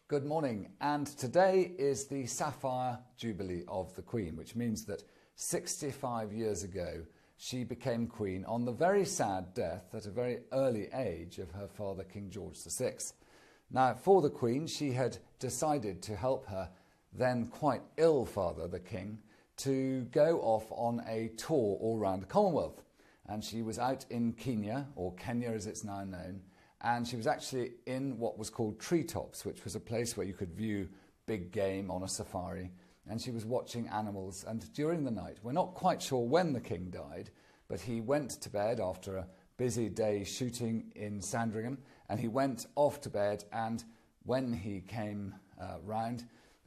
Good morning, and today is the Sapphire Jubilee of the Queen, which means that 65 years ago she became Queen on the very sad death at a very early age of her father King George VI. Now, for the Queen, she had decided to help her then quite ill father, the King, to go off on a tour all around the Commonwealth. And she was out in Kenya, or Kenya as it's now known, and she was actually in what was called Treetops, which was a place where you could view big game on a safari, and she was watching animals. And during the night, we're not quite sure when the King died, but he went to bed after a busy day shooting in Sandringham, and he went off to bed, and when he came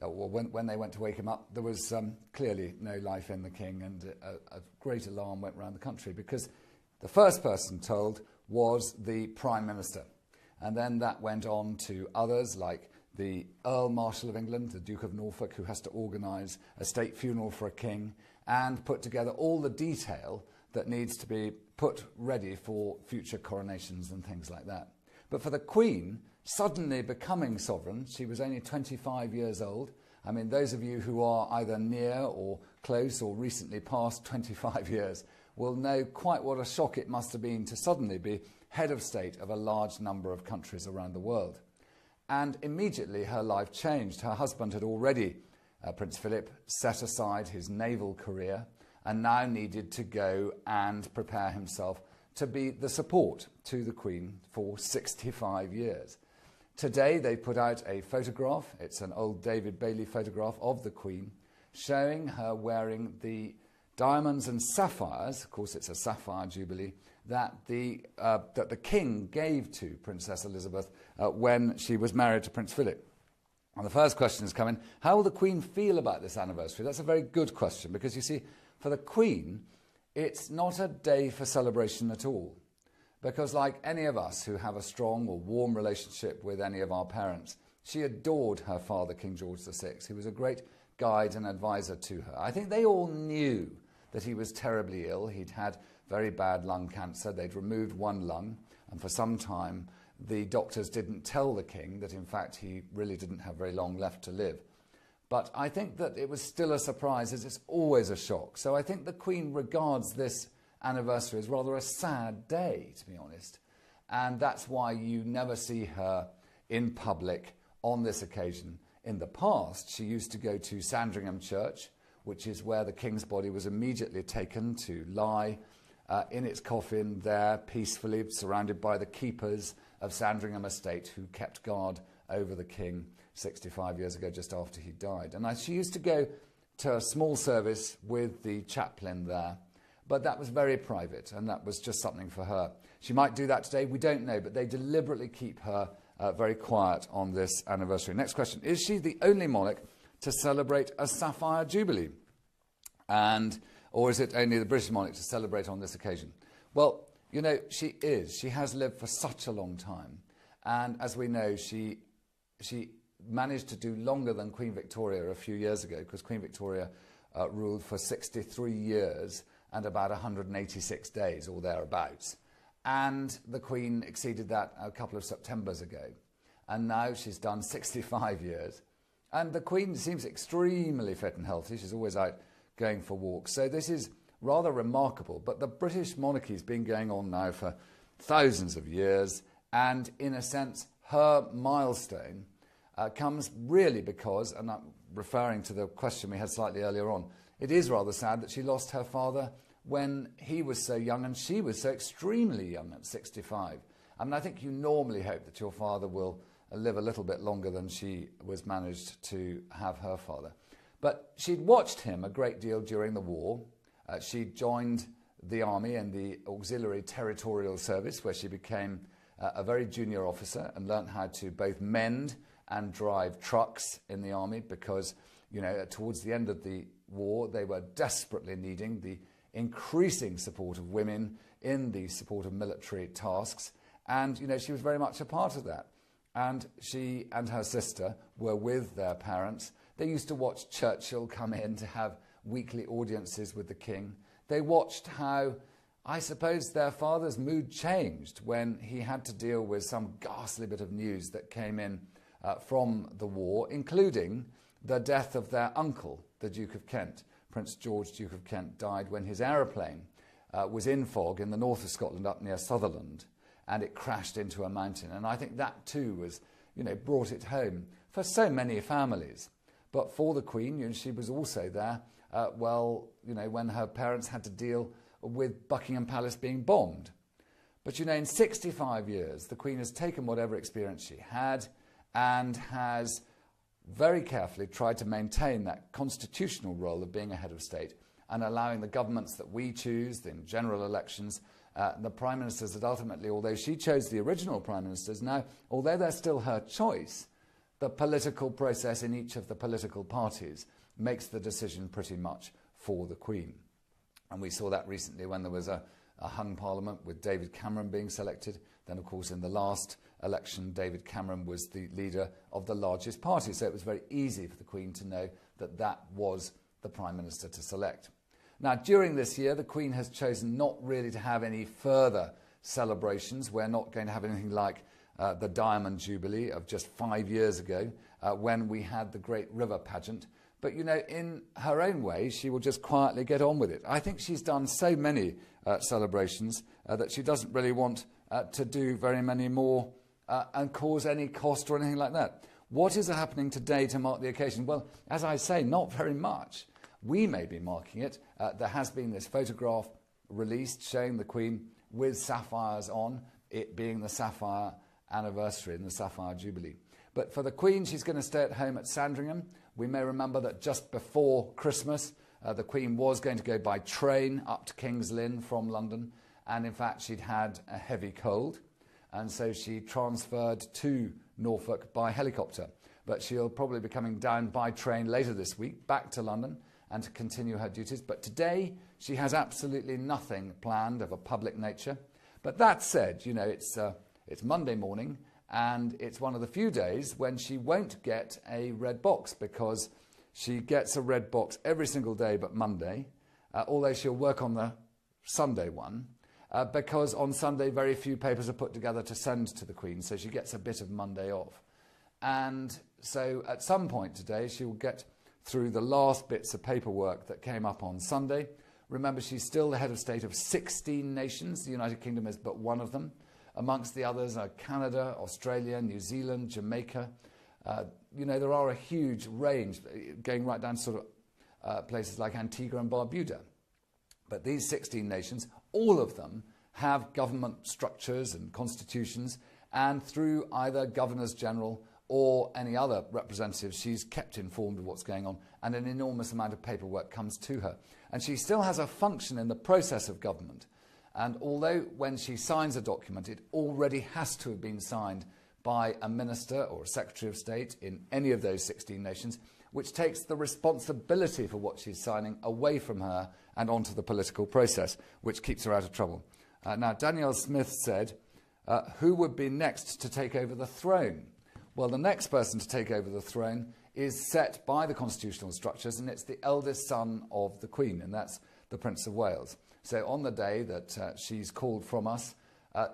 when they went to wake him up, there was clearly no life in the King, and a great alarm went around the country, because the first person told was the Prime Minister. And then that went on to others like the Earl Marshal of England, the Duke of Norfolk, who has to organise a state funeral for a king and put together all the detail that needs to be put ready for future coronations and things like that. But for the Queen, suddenly becoming sovereign, she was only 25 years old. I mean, those of you who are either near or close or recently past 25 years will know quite what a shock it must have been to suddenly be head of state of a large number of countries around the world. And immediately her life changed. Her husband had already, Prince Philip, set aside his naval career and now needed to go and prepare himself to be the support to the Queen for 65 years. Today they put out a photograph, it's an old David Bailey photograph of the Queen, showing her wearing the diamonds and sapphires, of course it's a Sapphire Jubilee, that the King gave to Princess Elizabeth when she was married to Prince Philip. And the first question is coming, how will the Queen feel about this anniversary? That's a very good question, because you see, for the Queen, it's not a day for celebration at all. Because like any of us who have a strong or warm relationship with any of our parents, she adored her father, King George VI. He was a great guide and advisor to her. I think they all knew that he was terribly ill. He'd had very bad lung cancer. They'd removed one lung, and for some time the doctors didn't tell the King that in fact he really didn't have very long left to live. But I think that it was still a surprise, as it's always a shock. So I think the Queen regards this anniversary as rather a sad day, to be honest. And that's why you never see her in public on this occasion. In the past, she used to go to Sandringham Church, which is where the King's body was immediately taken to lie in its coffin there, peacefully, surrounded by the keepers of Sandringham Estate, who kept guard over the King 65 years ago, just after he died. And she used to go to a small service with the chaplain there, but that was very private, and that was just something for her. She might do that today, we don't know, but they deliberately keep her very quiet on this anniversary. Next question, is she the only monarch to celebrate a Sapphire Jubilee? Or is it only the British monarch to celebrate on this occasion? Well, you know, she is. She has lived for such a long time. And as we know, she managed to do longer than Queen Victoria a few years ago, because Queen Victoria ruled for 63 years and about 186 days, or thereabouts. And the Queen exceeded that a couple of Septembers ago. And now she's done 65 years. And the Queen seems extremely fit and healthy. She's always out going for walks. So this is rather remarkable. But the British monarchy's been going on now for thousands of years. And in a sense, her milestone comes really because, and I'm referring to the question we had slightly earlier on, it is rather sad that she lost her father when he was so young and she was so extremely young at 65. I mean, I think you normally hope that your father will live a little bit longer than she was managed to have her father. But she'd watched him a great deal during the war. She joined the army and the Auxiliary Territorial Service, where she became a very junior officer and learnt how to both mend and drive trucks in the army, because, you know, towards the end of the war, they were desperately needing the increasing support of women in the support of military tasks. And, you know, she was very much a part of that. And she and her sister were with their parents. They used to watch Churchill come in to have weekly audiences with the King. They watched how, I suppose, their father's mood changed when he had to deal with some ghastly bit of news that came in from the war, including the death of their uncle, the Duke of Kent. Prince George, Duke of Kent, died when his aeroplane was in fog in the north of Scotland up near Sutherland, and it crashed into a mountain. And I think that too was, brought it home for so many families. But for the Queen, she was also there, when her parents had to deal with Buckingham Palace being bombed. But, in 65 years, the Queen has taken whatever experience she had and has very carefully tried to maintain that constitutional role of being a head of state and allowing the governments that we choose in general elections, the prime ministers that ultimately, although she chose the original prime ministers, now, although they're still her choice, the political process in each of the political parties makes the decision pretty much for the Queen. And we saw that recently when there was a hung parliament with David Cameron being selected. Then, of course, in the last election, David Cameron was the leader of the largest party. So it was very easy for the Queen to know that that was the Prime Minister to select. Now, during this year, the Queen has chosen not really to have any further celebrations. We're not going to have anything like the Diamond Jubilee of just 5 years ago when we had the Great River pageant. But, in her own way, she will just quietly get on with it. I think she's done so many celebrations that she doesn't really want to do very many more and cause any cost or anything like that. What is happening today to mark the occasion? Well, as I say, not very much. We may be marking it. There has been this photograph released showing the Queen with sapphires on, it being the Sapphire anniversary and the Sapphire Jubilee. But for the Queen, she's going to stay at home at Sandringham. We may remember that just before Christmas, the Queen was going to go by train up to King's Lynn from London. And in fact, she'd had a heavy cold. And so she transferred to Norfolk by helicopter. But she'll probably be coming down by train later this week, back to London, and to continue her duties. But today, she has absolutely nothing planned of a public nature. But that said, it's Monday morning, and it's one of the few days when she won't get a red box, because she gets a red box every single day but Monday, although she'll work on the Sunday one, because on Sunday very few papers are put together to send to the Queen, so she gets a bit of Monday off. And so at some point today she will get through the last bits of paperwork that came up on Sunday. Remember, she's still the head of state of 16 nations. The United Kingdom is but one of them. Amongst the others are Canada, Australia, New Zealand, Jamaica. There are a huge range, going right down to sort of places like Antigua and Barbuda. But these 16 nations, all of them have government structures and constitutions, and through either governors general or any other representatives, she's kept informed of what's going on, and an enormous amount of paperwork comes to her. And she still has a function in the process of government. And although when she signs a document, it already has to have been signed by a minister or a secretary of state in any of those 16 nations, which takes the responsibility for what she's signing away from her and onto the political process, which keeps her out of trouble. Now, Danielle Smith said, who would be next to take over the throne? Well, the next person to take over the throne is set by the constitutional structures, and it's the eldest son of the Queen, and that's the Prince of Wales. So on the day that she's called from us,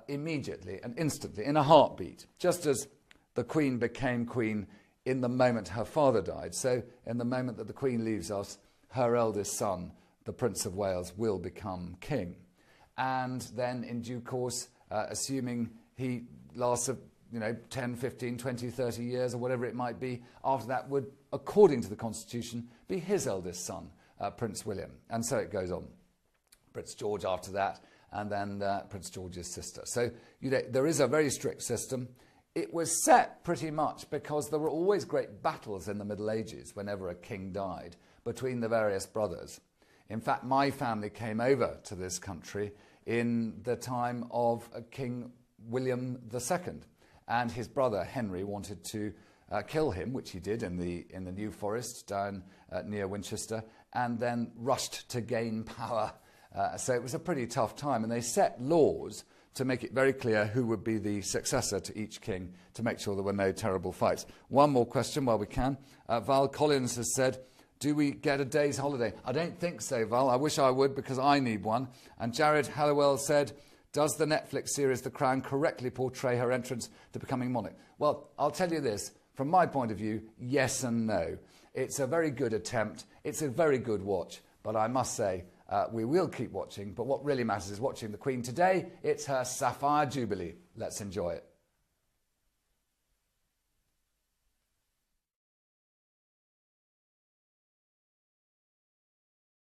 immediately and instantly, in a heartbeat, just as the Queen became Queen in the moment her father died, so in the moment that the Queen leaves us, her eldest son, the Prince of Wales, will become king. And then in due course, assuming he lasts 10, 15, 20, 30 years or whatever it might be, after that would, according to the Constitution, be his eldest son, Prince William. And so it goes on. Prince George after that, and then Prince George's sister. So there is a very strict system. It was set pretty much because there were always great battles in the Middle Ages whenever a king died between the various brothers. In fact, my family came over to this country in the time of King William II, and his brother Henry wanted to kill him, which he did in the New Forest down near Winchester, and then rushed to gain power. So it was a pretty tough time, and they set laws to make it very clear who would be the successor to each king, to make sure there were no terrible fights. One more question while we can. Val Collins has said, do we get a day's holiday? I don't think so, Val. I wish I would, because I need one. And Jared Halliwell said, does the Netflix series The Crown correctly portray her entrance to becoming monarch? Well, I'll tell you this. From my point of view, yes and no. It's a very good attempt. It's a very good watch. But I must say, we will keep watching. But what really matters is watching the Queen today. It's her Sapphire Jubilee. Let's enjoy it.